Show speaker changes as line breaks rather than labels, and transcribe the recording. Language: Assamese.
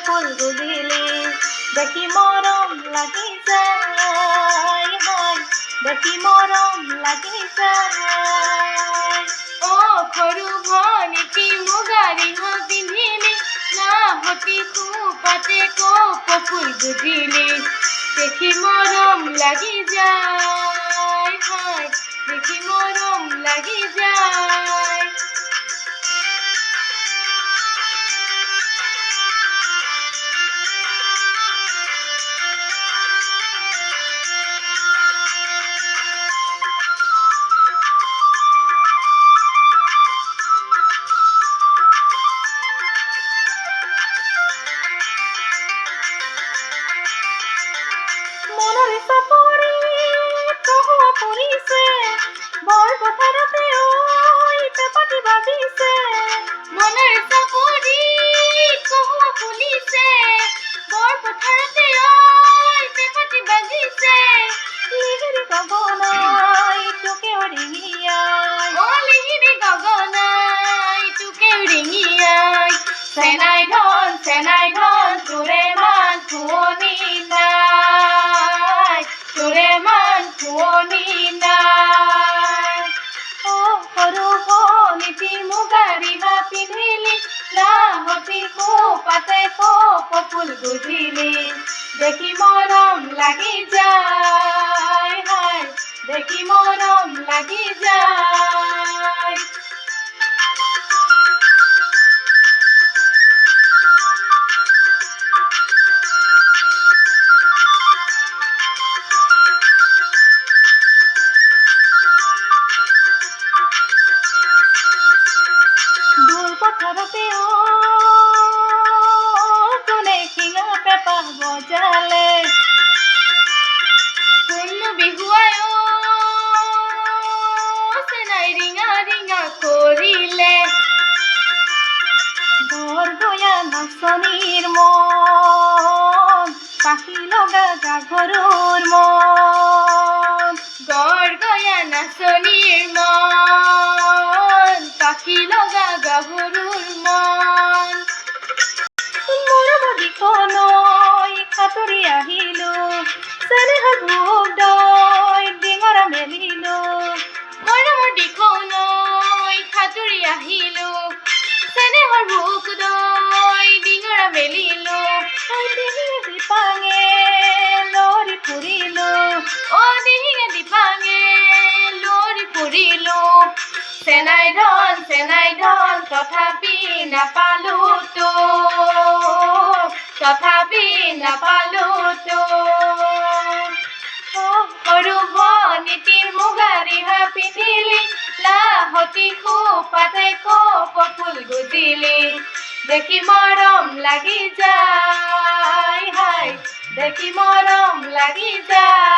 ফুল গুজিলি দেখি মৰম লাগি যায় হয় দেখি মৰম লাগি যায়
অ সৰু ভনীটি মুগা ৰিহা পিন্ধিলি লাহতি খোপাতে কপৌ ফুল গুজিলি দেখি মৰম লাগি যায় হয় দেখি মৰম লাগি যায়
মনৰ চাপৰি কহুৱা পৰিছে বৰ পথাৰতে ঐ পেপাটি বাজিছে
মনৰ চাপৰি কহুৱা ফুলিছে বৰ পথাৰতে ঐ পেপাটি বাজিছে
লিহিৰি গগনাই তোকে ৰিঙিয়াই
অ লিহিৰি গগনাই তোকে ৰিঙিয়াই চেনাই ধন তোৰে মান শুৱনি নাই তোৰে মান শুৱনি নাই
অ সৰু ভনীটি মুগা ৰিহা পিন্ধিলি লাহতি খোপাতে কপৌ ফুল গুজিলি দেখি মৰম লাগি যায় হায় দেখি মৰম লাগি যায় দূৰ পথাৰতে কোনে শিঙা পেপা বজালে
কোননো বিহুৱাই চেনাই ৰিঙা ৰিঙা কৰিলে
গৰগয়া নাচনীৰ মন পাখি লগা গাভৰুৰ মন
গৰগয়া নাচনীৰ মন পাখি লগা গাভৰুৰ মন
মৰম দিখনৈ সাঁতুৰি আহিলো চেনেহৰ ভোগ দৈ ডিঙৰা মেলিলো
মৰমৰ দিখনৈ সাঁতুৰি আহিলো চেনেহৰ ভোক দৈ ডিঙৰা মেলিলো
ডিঙিয়ে দিপাঙে লৰি ফুৰিলো
অ ডিঙিয়ে দিপাঙে লৰি ফুৰিলো চেনাই ধন তথাপি নাপালো তো সৰু ভনীটিৰ মুগা ৰিহা পিন্ধিলি লাহতি খোপাতে কপৌ ফুল গুজিলি দেখি মৰম লাগি যায় হায় দেখি মৰম লাগি যায়